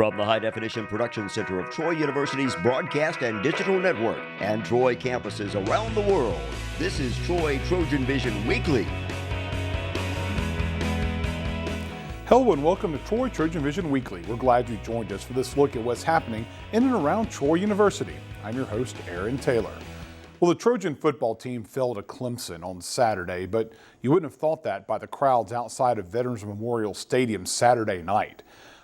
From the high-definition production center of Troy University's Broadcast and Digital Network and Troy campuses around the world, this is TrojanVision Weekly. Hello and welcome to TrojanVision Weekly. We're glad you joined us for this look at what's happening in and around Troy University. I'm your host, Aaron Taylor. Well, the Trojan football team fell to Clemson on Saturday, but you wouldn't have thought that by the crowds outside of Veterans Memorial Stadium Saturday night.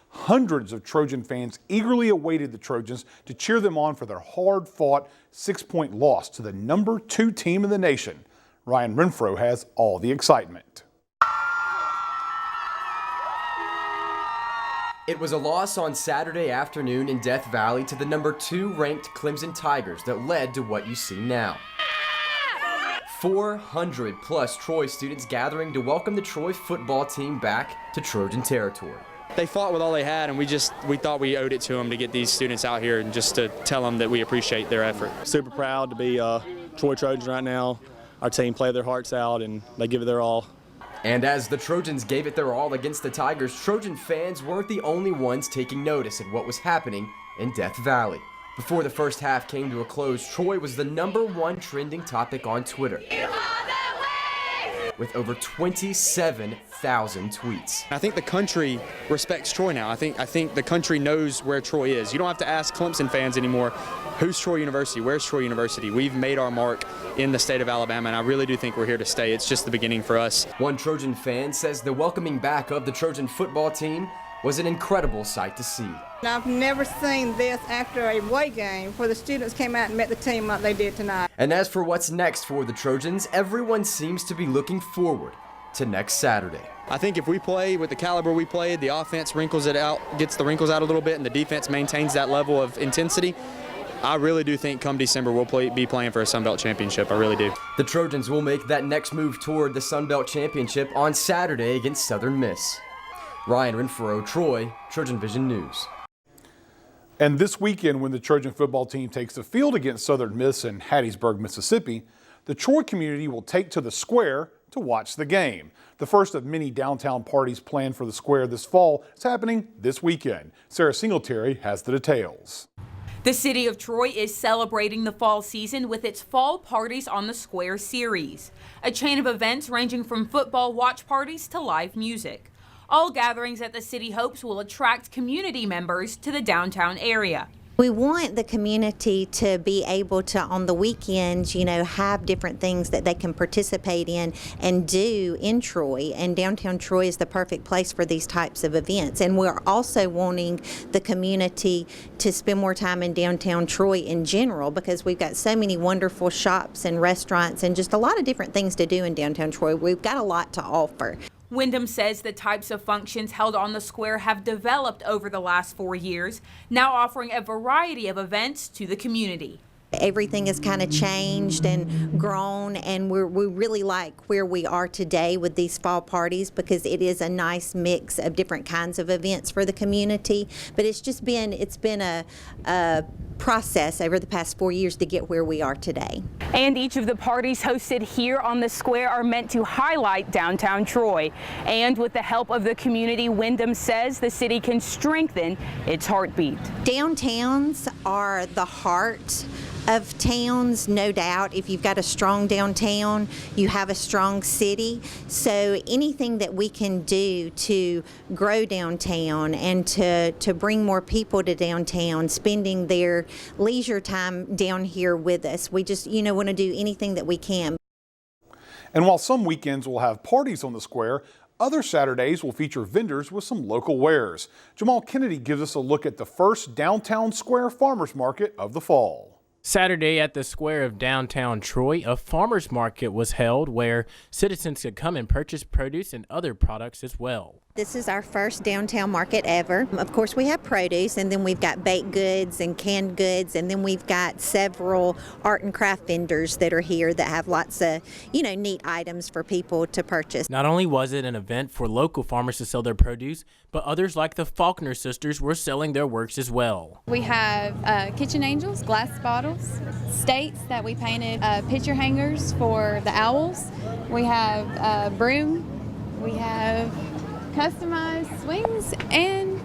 Hundreds of Trojan fans eagerly awaited the Trojans to cheer them on for their hard-fought 6-point loss to the number 2 team in the nation. Ryan Renfro has all the excitement. It was a loss on Saturday afternoon in Death Valley to the number 2 ranked Clemson Tigers that led to what you see now. 400 plus Troy students gathering to welcome the Troy football team back to Trojan territory. They fought with all they had, and we thought we owed it to them to get these students out here and just to tell them that we appreciate their effort. Super proud to be Troy Trojans right now. Our team played their hearts out, and they give it their all. And as the Trojans gave it their all against the Tigers, Trojan fans weren't the only ones taking notice at what was happening in Death Valley. Before the first half came to a close, Troy was the #1 trending topic on Twitter, with over 27,000 tweets. I think the country respects Troy now. I think the country knows where Troy is. You don't have to ask Clemson fans anymore, who's Troy University, where's Troy University? We've made our mark in the state of Alabama, and I really do think we're here to stay. It's just the beginning for us. One Trojan fan says the welcoming back of the Trojan football team was an incredible sight to see. I've never seen this after a away game where the students came out and met the team like they did tonight. And as for what's next for the Trojans, everyone seems to be looking forward to next Saturday. I think if we play with the caliber we played, the offense wrinkles it out, gets the wrinkles out a little bit, and the defense maintains that level of intensity, I really do think come December we'll be playing for a Sun Belt championship. I really do. The Trojans will make that next move toward the Sun Belt championship on Saturday against Southern Miss. Ryan Renfro, Troy, TrojanVision News. And this weekend, when the Trojan football team takes the field against Southern Miss in Hattiesburg, Mississippi, the Troy community will take to the square to watch the game. The first of many downtown parties planned for the square this fall is happening this weekend. Sarah Singletary has the details. The city of Troy is celebrating the fall season with its Fall Parties on the Square series, a chain of events ranging from football watch parties to live music. All gatherings at the city hopes will attract community members to the downtown area. We want the community to be able to, on the weekends, have different things that they can participate in and do in Troy. And downtown Troy is the perfect place for these types of events. And we're also wanting the community to spend more time in downtown Troy in general, because we've got so many wonderful shops and restaurants and just a lot of different things to do in downtown Troy. We've got a lot to offer. Wyndham says the types of functions held on the square have developed over the last 4 years, now offering a variety of events to the community. Everything has kind of changed and grown, and we really like where we are today with these fall parties, because it is a nice mix of different kinds of events for the community. But it's been a process over the past 4 years to get where we are today. And each of the parties hosted here on the square are meant to highlight downtown Troy. And with the help of the community, Wyndham says the city can strengthen its heartbeat. Downtowns are the heart of towns, no doubt. If you've got a strong downtown, you have a strong city. So anything that we can do to grow downtown and to bring more people to downtown, spending their leisure time down here with us, we just want to do anything that we can. And while some weekends will have parties on the square, other Saturdays will feature vendors with some local wares. Jamal Kennedy gives us a look at the first downtown square farmers market of the fall. Saturday at the square of downtown Troy, a farmers market was held where citizens could come and purchase produce and other products as well. This is our first downtown market ever. Of course, we have produce, and then we've got baked goods and canned goods, and then we've got several art and craft vendors that are here that have lots of, neat items for people to purchase. Not only was it an event for local farmers to sell their produce, but others like the Faulkner sisters were selling their works as well. We have kitchen angels, glass bottles, states that we painted, picture hangers for the owls. We have broom. We have customized swings and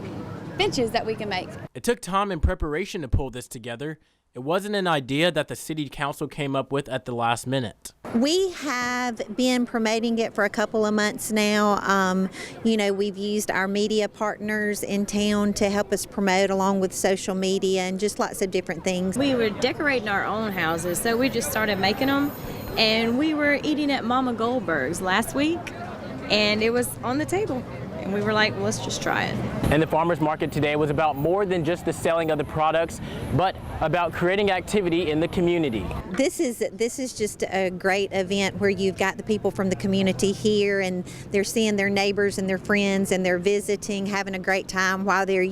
benches that we can make. It took time and preparation to pull this together. It wasn't an idea that the city council came up with at the last minute. We have been promoting it for a couple of months now. We've used our media partners in town to help us promote, along with social media and just lots of different things. We were decorating our own houses, so we just started making them. And we were eating at Mama Goldberg's last week, and it was on the table. And we were like, well, let's just try it. And the farmers market today was about more than just the selling of the products, but about creating activity in the community. This is just a great event where you've got the people from the community here, and they're seeing their neighbors and their friends, and they're visiting, having a great time while they're,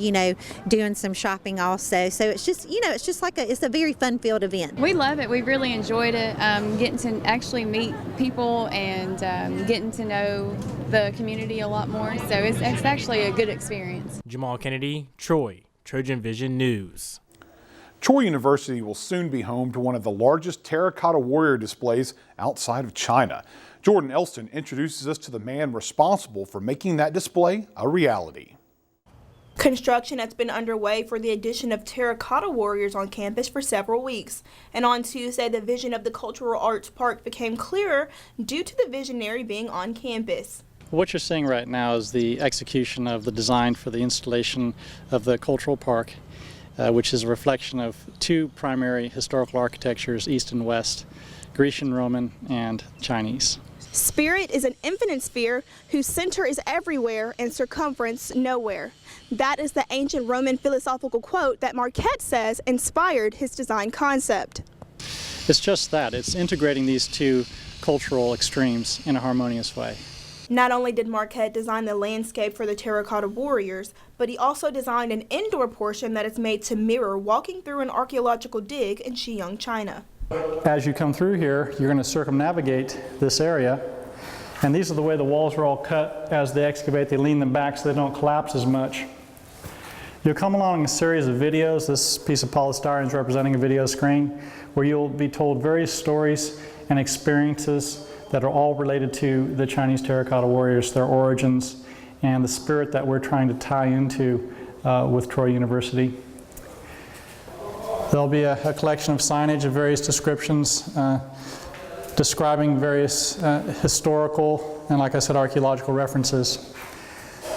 doing some shopping also. So it's just, it's a very fun-filled event. We love it. We really enjoyed it. Getting to actually meet people and getting to know the community a lot more. So it's actually a good experience. Jamal Kennedy, Troy, Trojan Vision News. Troy University will soon be home to one of the largest terracotta warrior displays outside of China. Jordan Elston introduces us to the man responsible for making that display a reality. Construction has been underway for the addition of terracotta warriors on campus for several weeks. And on Tuesday, the vision of the Cultural Arts Park became clearer due to the visionary being on campus. What you're seeing right now is the execution of the design for the installation of the Cultural Park, which is a reflection of two primary historical architectures, East and West, Grecian, Roman, and Chinese. Spirit is an infinite sphere whose center is everywhere and circumference nowhere. That is the ancient Roman philosophical quote that Marquette says inspired his design concept. It's just that. It's integrating these two cultural extremes in a harmonious way. Not only did Marquette design the landscape for the terracotta warriors, but he also designed an indoor portion that is made to mirror walking through an archaeological dig in Xiyang, China. As you come through here, you're going to circumnavigate this area, and these are the way the walls are all cut. As they excavate, they lean them back so they don't collapse as much. You'll come along a series of videos. This piece of polystyrene is representing a video screen where you'll be told various stories and experiences that are all related to the Chinese terracotta warriors, their origins, and the spirit that we're trying to tie into with Troy University. There'll be a collection of signage of various descriptions describing various historical and, like I said, archaeological references.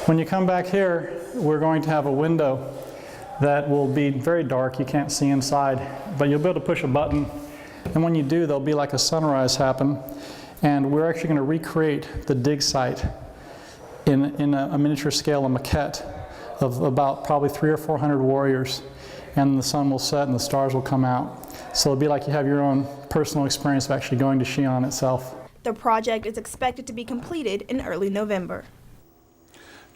When you come back here, we're going to have a window that will be very dark. You can't see inside, but you'll be able to push a button, and when you do, there'll be like a sunrise happen. And we're actually going to recreate the dig site in a miniature scale, a maquette of about probably 300 or 400 warriors. And the sun will set and the stars will come out. So it'll be like you have your own personal experience of actually going to Xi'an itself. The project is expected to be completed in early November.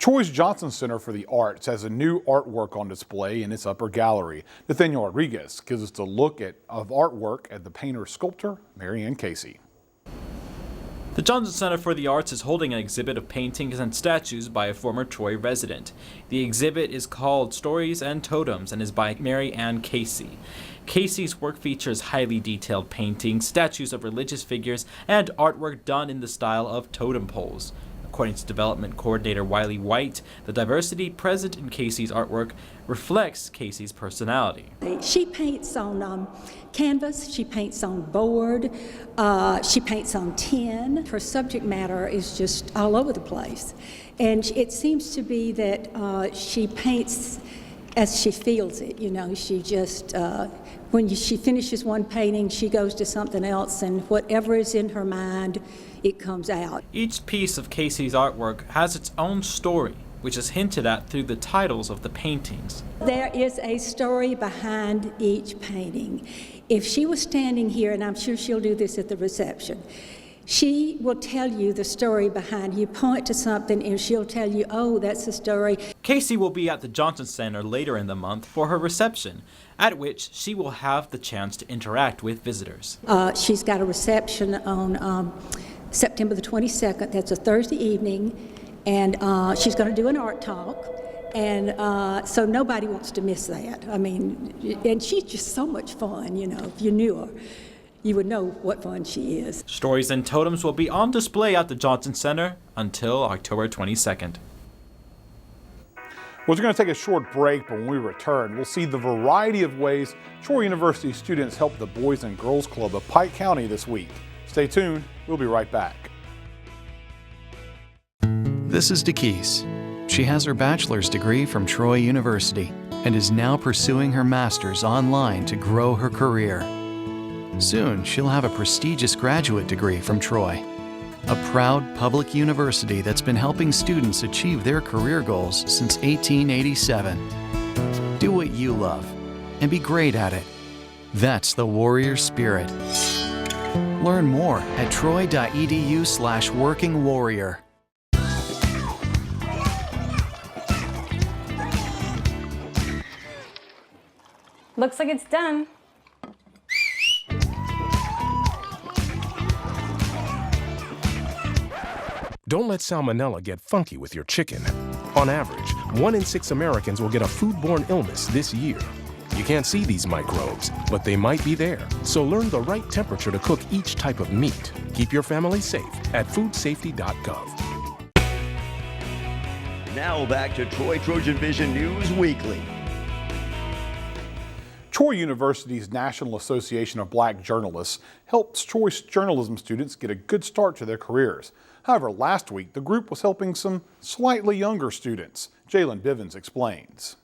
Troy's Johnson Center for the Arts has a new artwork on display in its upper gallery. Nathaniel Rodriguez gives us a look of artwork at the painter-sculptor Marianne Casey. The Johnson Center for the Arts is holding an exhibit of paintings and statues by a former Troy resident. The exhibit is called Stories and Totems and is by Marianne Casey. Casey's work features highly detailed paintings, statues of religious figures, and artwork done in the style of totem poles. According to development coordinator Wiley White, the diversity present in Casey's artwork reflects Casey's personality. She paints on canvas, she paints on board, she paints on tin. Her subject matter is just all over the place. And it seems to be that she paints as she feels it, she just, when she finishes one painting, she goes to something else, and whatever is in her mind, it comes out. Each piece of Casey's artwork has its own story, which is hinted at through the titles of the paintings. There is a story behind each painting. If she was standing here, and I'm sure she'll do this at the reception, she will tell you the story behind. You point to something and she'll tell you, oh, that's the story. Casey will be at the Johnson Center later in the month for her reception, at which she will have the chance to interact with visitors. She's got a reception on September the 22nd. That's a Thursday evening, and she's going to do an art talk. And so nobody wants to miss that. I mean, and she's just so much fun, if you knew her. You would know what fun she is. Stories and Totems will be on display at the Johnson Center until October 22nd. We're going to take a short break, but when we return, we'll see the variety of ways Troy University students helped the Boys and Girls Club of Pike County this week. Stay tuned. We'll be right back. This is DeKeese. She has her bachelor's degree from Troy University and is now pursuing her master's online to grow her career. Soon, she'll have a prestigious graduate degree from Troy, a proud public university that's been helping students achieve their career goals since 1887. Do what you love and be great at it. That's the warrior spirit. Learn more at troy.edu/workingwarrior. Looks like it's done. Don't let salmonella get funky with your chicken. On average, 1 in 6 Americans will get a foodborne illness this year. You can't see these microbes, but they might be there. So learn the right temperature to cook each type of meat. Keep your family safe at foodsafety.gov. Now back to Troy Trojan Vision News Weekly. Troy University's National Association of Black Journalists helps Troy's journalism students get a good start to their careers. However, last week, the group was helping some slightly younger students. Jalen Bivens explains.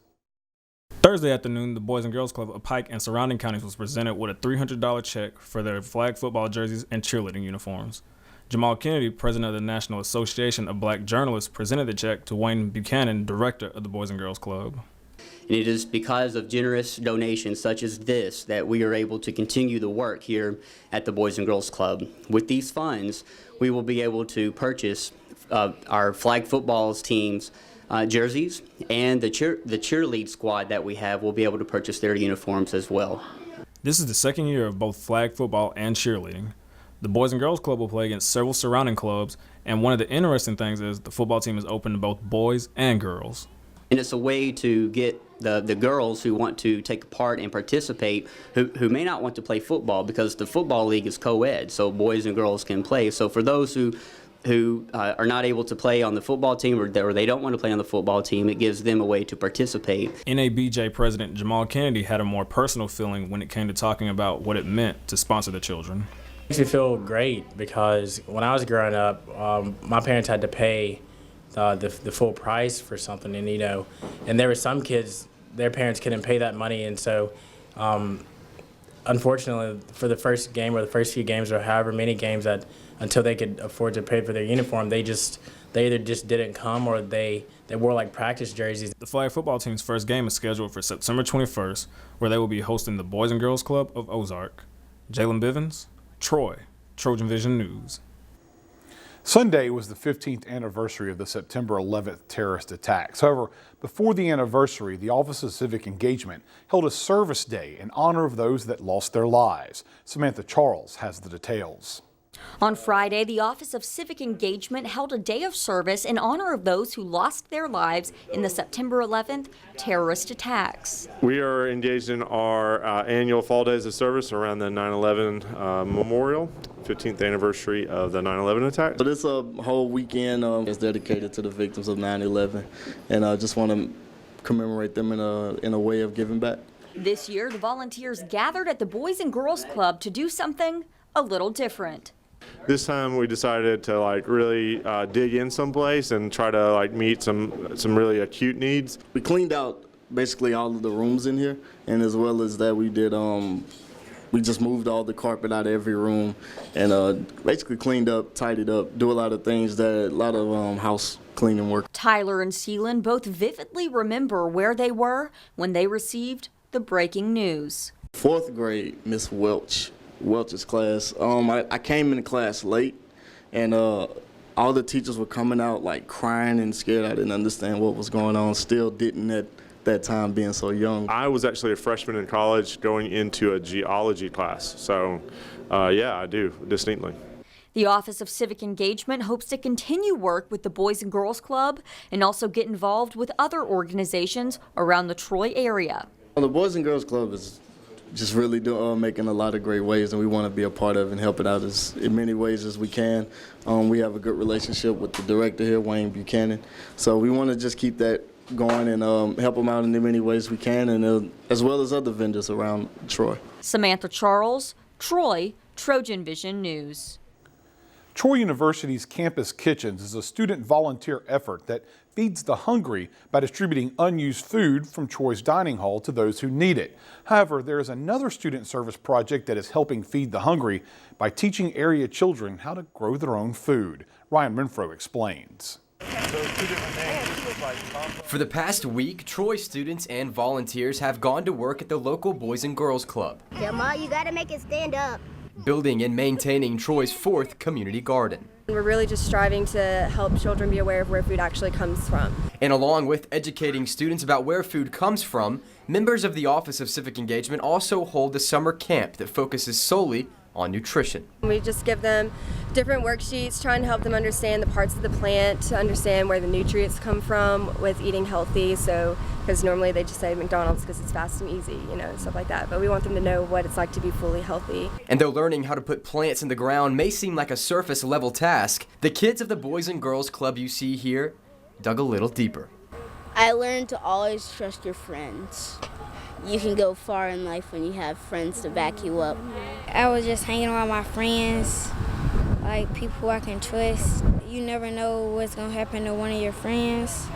Thursday afternoon, the Boys and Girls Club of Pike and surrounding counties was presented with a $300 check for their flag football jerseys and cheerleading uniforms. Jamal Kennedy, president of the National Association of Black Journalists, presented the check to Wayne Buchanan, director of the Boys and Girls Club. And it is because of generous donations such as this that we are able to continue the work here at the Boys and Girls Club. With these funds, we will be able to purchase our flag football team's jerseys, and the cheerlead squad that we have will be able to purchase their uniforms as well. This is the second year of both flag football and cheerleading. The Boys and Girls Club will play against several surrounding clubs, and one of the interesting things is the football team is open to both boys and girls. And it's a way to get the girls who want to take part and participate, who may not want to play football, because the football league is co-ed, so boys and girls can play. So for those who are not able to play on the football team, or they don't want to play on the football team, it gives them a way to participate. NABJ President Jamal Kennedy had a more personal feeling when it came to talking about what it meant to sponsor the children. It makes me feel great because when I was growing up, my parents had to pay the full price for something, and and there were some kids, their parents couldn't pay that money, and so unfortunately for the first game or the first few games or however many games that until they could afford to pay for their uniform, they either just didn't come or they wore like practice jerseys. The flag football team's first game is scheduled for September 21st, where they will be hosting the Boys and Girls Club of Ozark. Jalen Bivens, Troy, Trojan Vision News. Sunday was the 15th anniversary of the September 11th terrorist attacks. However, before the anniversary, the Office of Civic Engagement held a service day in honor of those that lost their lives. Samantha Charles has the details. On Friday, the Office of Civic Engagement held a day of service in honor of those who lost their lives in the September 11th terrorist attacks. We are engaged in our annual fall days of service around the 9/11 memorial, 15th anniversary of the 9/11 attack. So this whole weekend is dedicated to the victims of 9/11, and I just want to commemorate them in a way of giving back. This year, the volunteers gathered at the Boys and Girls Club to do something a little different. This time we decided to really dig in someplace and try to meet some really acute needs. We cleaned out basically all of the rooms in here, and as well as that we did we just moved all the carpet out of every room and basically cleaned up, tidied up, do a lot of things, a lot of house cleaning work. Tyler and Seelan both vividly remember where they were when they received the breaking news. 4th grade, Miss Welch's class. I came into class late, and all the teachers were coming out crying and scared. I didn't understand what was going on. Still didn't at that time, being so young. I was actually a freshman in college going into a geology class, so yeah, I do distinctly. The Office of Civic Engagement hopes to continue work with the Boys and Girls Club and also get involved with other organizations around the Troy area. The Boys and Girls Club is just really making a lot of great ways, and we want to be a part of it and help it out in many ways as we can. We have a good relationship with the director here, Wayne Buchanan, so we want to just keep that going and help them out in the many ways we can, and as well as other vendors around Troy. Samantha Charles, Troy, Trojan Vision News. Troy University's Campus Kitchens is a student volunteer effort that feeds the hungry by distributing unused food from Troy's dining hall to those who need it. However, there is another student service project that is helping feed the hungry by teaching area children how to grow their own food. Ryan Renfro explains. For the past week, Troy students and volunteers have gone to work at the local Boys and Girls Club, Come on, you gotta make it stand up. building and maintaining Troy's 4th community garden. We're really just striving to help children be aware of where food actually comes from. And along with educating students about where food comes from, members of the Office of Civic Engagement also hold a summer camp that focuses solely on nutrition. We just give them different worksheets, trying to help them understand the parts of the plant, to understand where the nutrients come from with eating healthy. So, because normally they just say McDonald's because it's fast and easy, stuff like that. But we want them to know what it's like to be fully healthy. And though learning how to put plants in the ground may seem like a surface level task, the kids of the Boys and Girls Club you see here dug a little deeper. I learned to always trust your friends. You can go far in life when you have friends to back you up. I was just hanging around my friends, like people I can trust. You never know what's gonna happen to one of your friends,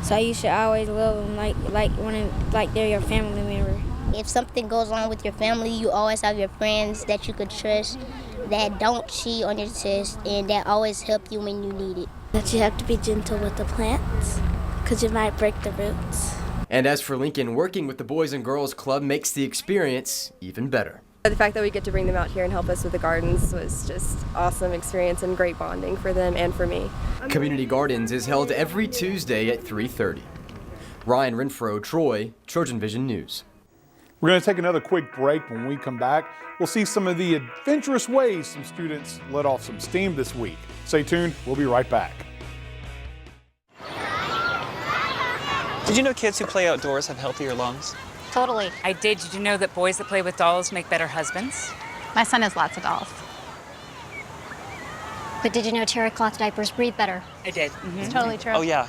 so you should always love them like they're your family member. If something goes on with your family, you always have your friends that you could trust, that don't cheat on your test, and that always help you when you need it. That you have to be gentle with the plants, because you might break the roots. And as for Lincoln, working with the Boys and Girls Club makes the experience even better. The fact that we get to bring them out here and help us with the gardens was just awesome experience and great bonding for them and for me. Community Gardens is held every Tuesday at 3:30. Ryan Renfro, Troy, Trojan Vision News. We're going to take another quick break. When we come back, we'll see some of the adventurous ways some students let off some steam this week. Stay tuned. We'll be right back. Did you know kids who play outdoors have healthier lungs? Totally. I did. Did you know that boys that play with dolls make better husbands? My son has lots of dolls. But did you know terry cloth diapers breathe better? I did. It's totally true. Oh, yeah.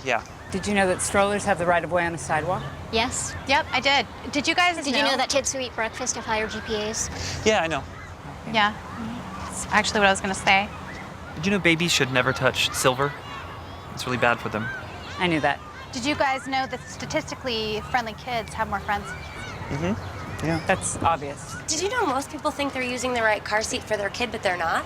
Did you know that strollers have the right of way on the sidewalk? Yes. Yep, I did. Did you guys Did you know that kids who eat breakfast have higher GPAs? Yeah, I know. Yeah. That's actually what I was going to say. Did you know babies should never touch silver? It's really bad for them. I knew that. Did you guys know that statistically friendly kids have more friends? Mm-hmm. Yeah. That's obvious. Did you know most people think they're using the right car seat for their kid, but they're not?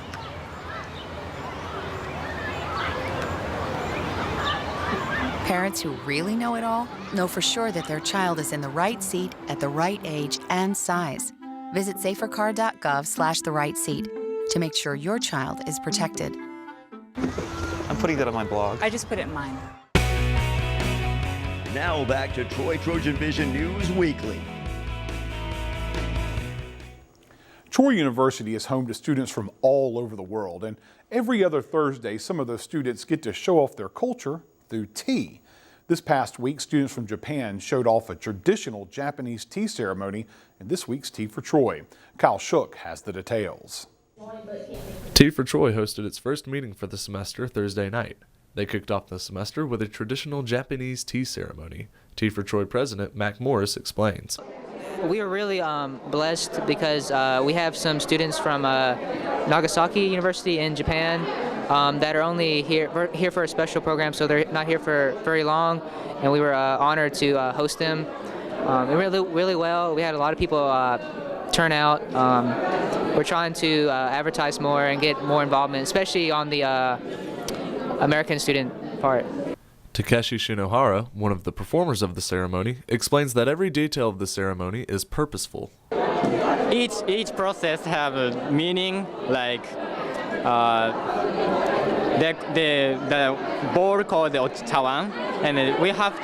Parents who really know it all know for sure that their child is in the right seat at the right age and size. Visit safercar.gov/the right seat to make sure your child is protected. I'm putting that on my blog. I just put it in mine. Now back to Troy Trojan Vision News Weekly. Troy University is home to students from all over the world, and every other Thursday, some of those students get to show off their culture through tea. This past week, students from Japan showed off a traditional Japanese tea ceremony in this week's Tea for Troy. Kyle Shook has the details. Tea for Troy hosted its first meeting for the semester Thursday night. They kicked off the semester with a traditional Japanese tea ceremony. Tea for Troy President Mac Morris explains. We are really blessed because we have some students from Nagasaki University in Japan that are only here for a special program, so they're not here for very long, and we were honored to host them. Really well. We had a lot of people turn out. We're trying to advertise more and get more involvement, especially on the American student part. Takeshi Shinohara, one of the performers of the ceremony, explains that every detail of the ceremony is purposeful. Each process have a meaning, like the bowl called the ochawan, and we have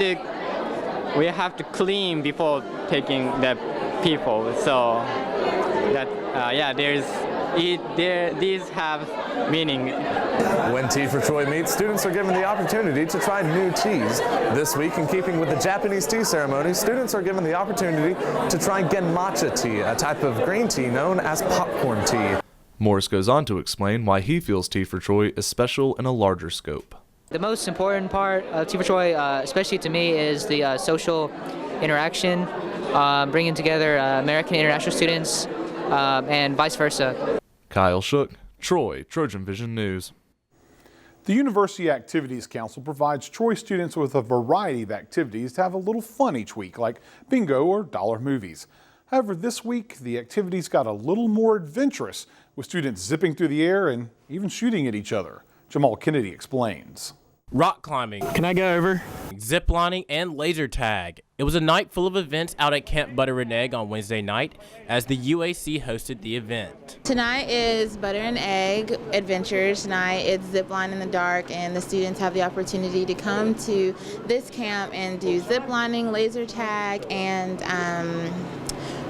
to clean before taking the people. So that these have meaning. When Tea for Troy meets, students are given the opportunity to try new teas. This week, in keeping with the Japanese tea ceremony, students are given the opportunity to try genmatcha tea, a type of green tea known as popcorn tea. Morris goes on to explain why he feels Tea for Troy is special in a larger scope. The most important part of Tea for Troy, especially to me, is the social interaction, bringing together American and international students, and vice versa. Kyle Shook, Troy, Trojan Vision News. The University Activities Council provides Troy students with a variety of activities to have a little fun each week, like bingo or dollar movies. However, this week, the activities got a little more adventurous, with students zipping through the air and even shooting at each other. Jamal Kennedy explains. Rock climbing. Can I go over? Zip lining and laser tag. It was a night full of events out at Camp Butter and Egg on Wednesday night as the UAC hosted the event. Tonight is Butter and Egg Adventures Night. It's zip line in the dark, and the students have the opportunity to come to this camp and do zip lining, laser tag, and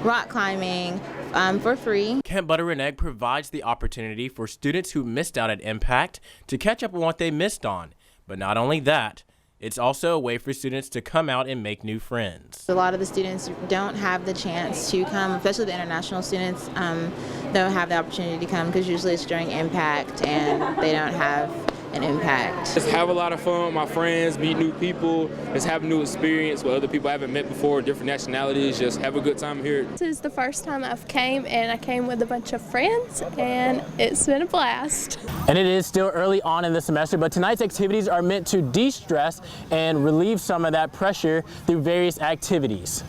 rock climbing for free. Camp Butter and Egg provides the opportunity for students who missed out at Impact to catch up on what they missed on. But not only that, it's also a way for students to come out and make new friends. A lot of the students don't have the chance to come, especially the international students, don't have the opportunity to come because usually it's during Impact and they don't have an impact. Just have a lot of fun with my friends, meet new people, just have a new experience with other people I haven't met before, different nationalities, just have a good time here. This is the first time I've came, and I came with a bunch of friends, and it's been a blast. And it is still early on in the semester, but tonight's activities are meant to de-stress and relieve some of that pressure through various activities.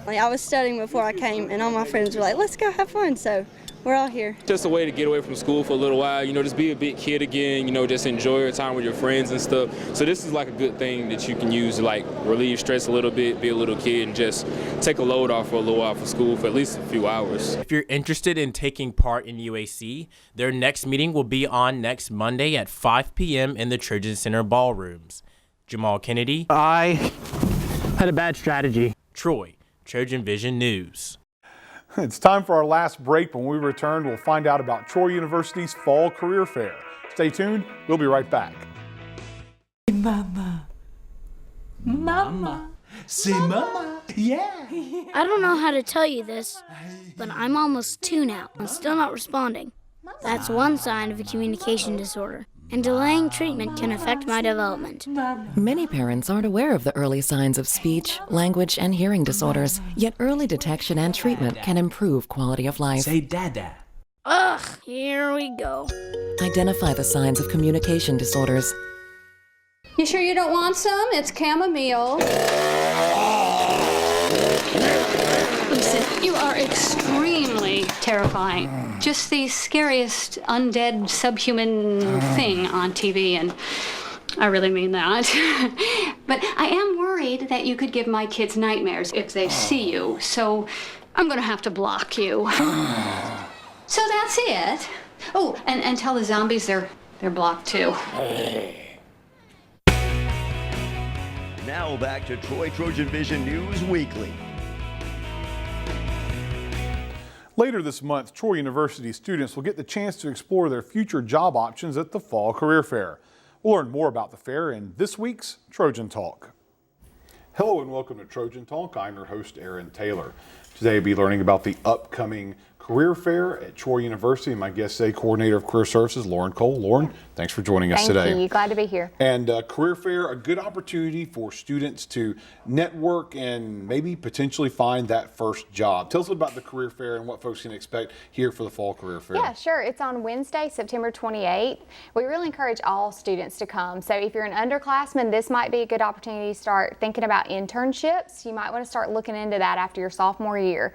I was studying before I came, and all my friends were like, let's go have fun, so we're all here. Just a way to get away from school for a little while, just be a big kid again, just enjoy your time with your friends and stuff. So this is like a good thing that you can use to like relieve stress a little bit, be a little kid, and just take a load off for a little while for school for at least a few hours. If you're interested in taking part in UAC, their next meeting will be on next Monday at 5 p.m. in the Trojan Center ballrooms. Jamal Kennedy. I had a bad strategy. Troy, Trojan Vision News. It's time for our last break. When we return, we'll find out about Troy University's Fall Career Fair. Stay tuned. We'll be right back. Mama. Mama. Say mama. Yeah. I don't know how to tell you this, but I'm almost 2 now and still not responding. That's one sign of a communication disorder, and delaying treatment can affect my development. Many parents aren't aware of the early signs of speech, language, and hearing disorders, yet early detection and treatment can improve quality of life. Say dada. Ugh, here we go. Identify the signs of communication disorders. You sure you don't want some? It's chamomile. Listen, you are extremely terrifying. Just the scariest undead subhuman thing on TV, and I really mean that. But I am worried that you could give my kids nightmares if they see you, so I'm gonna have to block you. So that's it. Oh, and tell the zombies they're blocked too. Now back to Troy Trojan Vision News Weekly. Later this month, Troy University students will get the chance to explore their future job options at the Fall Career Fair. We'll learn more about the fair in this week's Trojan Talk. Hello and welcome to Trojan Talk. I'm your host, Aaron Taylor. Today we'll be learning about the upcoming Career Fair at Troy University. And my guest today, Coordinator of Career Services, Lauren Cole. Lauren, thanks for joining us today. Thank you. Glad to be here. And Career Fair, a good opportunity for students to network and maybe potentially find that first job. Tell us about the Career Fair and what folks can expect here for the Fall Career Fair. Yeah, sure. It's on Wednesday, September 28th. We really encourage all students to come. So if you're an underclassman, this might be a good opportunity to start thinking about internships. You might want to start looking into that after your sophomore year.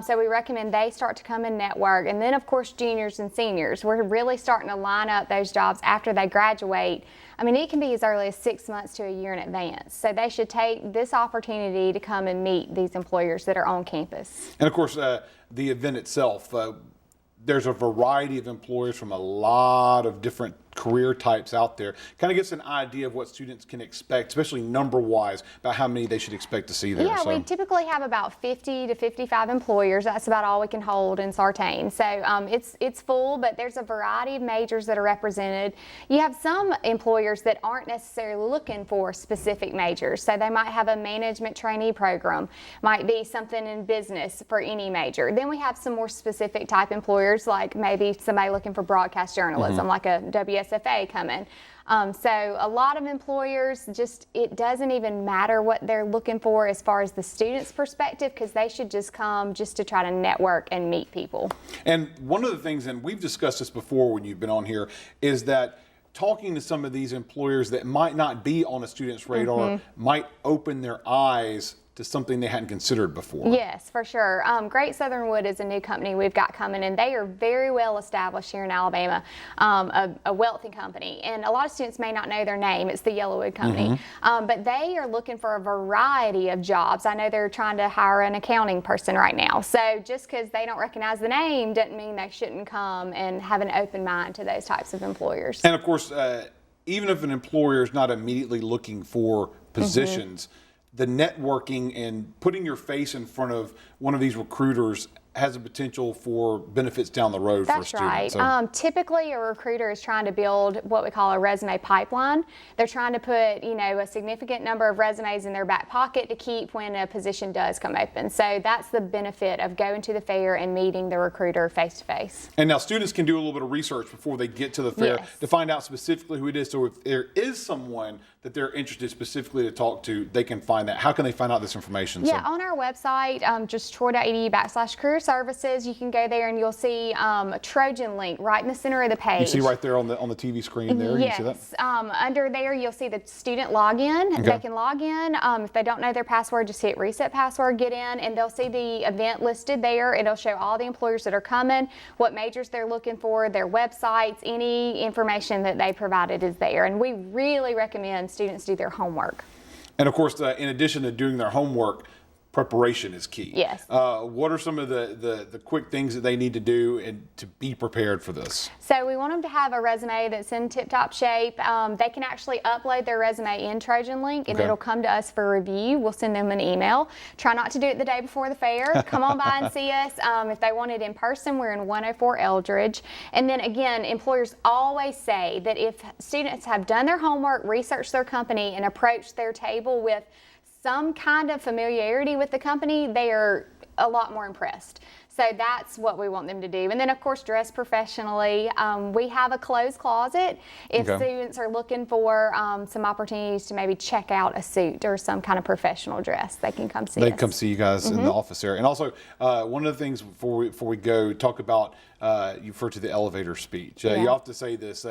So we recommend they start to come and network. And then, of course, juniors and seniors. We're really starting to line up those jobs after they graduate. I mean, it can be as early as 6 months to a year in advance. So they should take this opportunity to come and meet these employers that are on campus. And of course, the event itself, there's a variety of employers from a lot of different career types out there. Kind of gets an idea of what students can expect, especially number-wise, about how many they should expect to see there. Yeah, we typically have about 50 to 55 employers. That's about all we can hold in Sartain. So it's full, but there's a variety of majors that are represented. You have some employers that aren't necessarily looking for specific majors. So they might have a management trainee program, might be something in business for any major. Then we have some more specific type employers, like maybe somebody looking for broadcast journalism, like a PSFA coming. So a lot of employers it doesn't even matter what they're looking for as far as the student's perspective, because they should just come just to try to network and meet people. And one of the things, and we've discussed this before when you've been on here, is that talking to some of these employers that might not be on a student's radar might open their eyes to something they hadn't considered before. Yes, for sure. Great Southern Wood is a new company we've got coming, and they are very well established here in Alabama, a wealthy company. And a lot of students may not know their name. It's the Yellowwood Company. But they are looking for a variety of jobs. I know they're trying to hire an accounting person right now. So just because they don't recognize the name doesn't mean they shouldn't come and have an open mind to those types of employers. And of course, even if an employer is not immediately looking for positions, the networking and putting your face in front of one of these recruiters has a potential for benefits down the road for a student. That's right. Typically, a recruiter is trying to build what we call a resume pipeline. They're trying to put, a significant number of resumes in their back pocket to keep when a position does come open. So that's the benefit of going to the fair and meeting the recruiter face to face. And now students can do a little bit of research before they get to the fair to find out specifically who it is. So if there is someone that they're interested specifically to talk to, they can find that. How can they find out this information? Yeah, on our website, just troy.edu/career services, you can go there and you'll see a Trojan link right in the center of the page. You see right there on the TV screen there? Yes. You see that? Under there you'll see the student login. Okay. They can log in. If they don't know their password, just hit reset password, get in, and they'll see the event listed there. It'll show all the employers that are coming, what majors they're looking for, their websites, any information that they provided is there. And we really recommend students do their homework. And of course, in addition to doing their homework, preparation is key. Yes. What are some of the quick things that they need to do and to be prepared for this? So we want them to have a resume that's in tip-top shape. They can actually upload their resume in Trojan Link, and it'll come to us for review. We'll send them an email. Try not to do it the day before the fair. Come on by and see us. If they want it in person, we're in 104 Eldridge. And then again, employers always say that if students have done their homework, researched their company, and approached their table with some kind of familiarity with the company, they are a lot more impressed. So that's what we want them to do. And then of course, dress professionally. We have a closed closet. If students are looking for some opportunities to maybe check out a suit or some kind of professional dress, they can come see us. They can come see you guys in the office area. And also, one of the things before we go, talk about, you refer to the elevator speech. You often say this,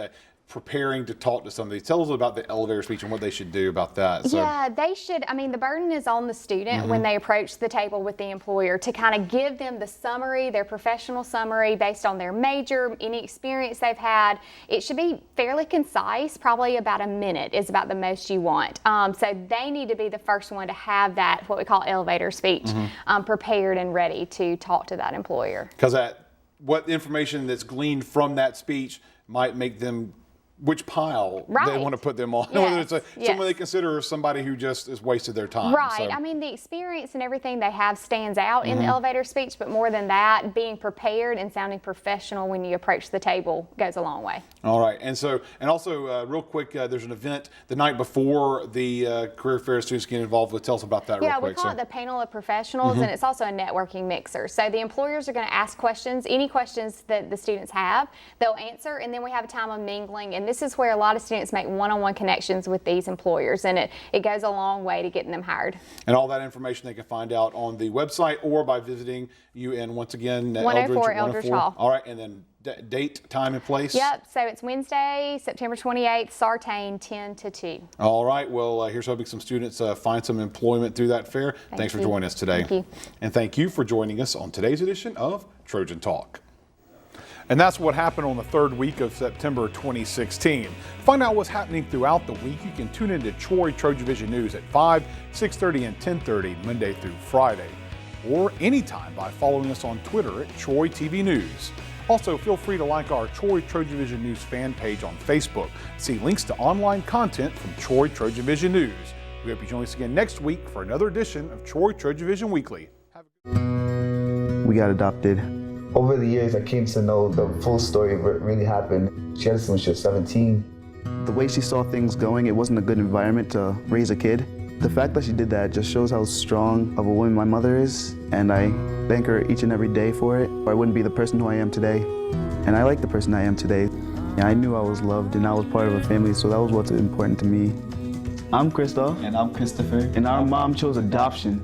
preparing to talk to somebody. Tell us about the elevator speech and what they should do about that. Yeah, they should. I mean, the burden is on the student when they approach the table with the employer to kind of give them the summary, their professional summary based on their major, any experience they've had. It should be fairly concise, probably about a minute is about the most you want. So they need to be the first one to have that, what we call elevator speech, prepared and ready to talk to that employer. Because what information that's gleaned from that speech might make them which pile they want to put them on, whether it's someone they consider somebody who just has wasted their time. Right. So. I mean, the experience and everything they have stands out in the elevator speech, but more than that, being prepared and sounding professional when you approach the table goes a long way. All right. And also, real quick, there's an event the night before the career fair students get involved with. Tell us about that real quick. Yeah, we call it the panel of professionals, and it's also a networking mixer. So the employers are going to ask questions, any questions that the students have, they'll answer, and then we have a time of mingling. And this is where a lot of students make one-on-one connections with these employers, and it goes a long way to getting them hired. And all that information they can find out on the website or by visiting you in, once again, 104 Eldridge Hall. All right, and then date, time, and place? Yep, so it's Wednesday, September 28th, Sartain, 10 to 2. All right, well, here's hoping some students find some employment through that fair. Thanks for joining us today. Thank you. And thank you for joining us on today's edition of Trojan Talk. And that's what happened on the third week of September 2016. Find out what's happening throughout the week. You can tune into Troy TrojanVision News at 5, 6:30, and 10:30 Monday through Friday, or anytime by following us on Twitter at Troy TV News. Also, feel free to like our Troy TrojanVision News fan page on Facebook. See links to online content from Troy TrojanVision News. We hope you join us again next week for another edition of Troy TrojanVision Weekly. We got adopted. Over the years, I came to know the full story of what really happened. She had us when she was 17. The way she saw things going, it wasn't a good environment to raise a kid. The fact that she did that just shows how strong of a woman my mother is, and I thank her each and every day for it, or I wouldn't be the person who I am today. And I like the person I am today. Yeah, I knew I was loved and I was part of a family, so that was what's important to me. I'm Christoph. And I'm Christopher. And our mom chose adoption.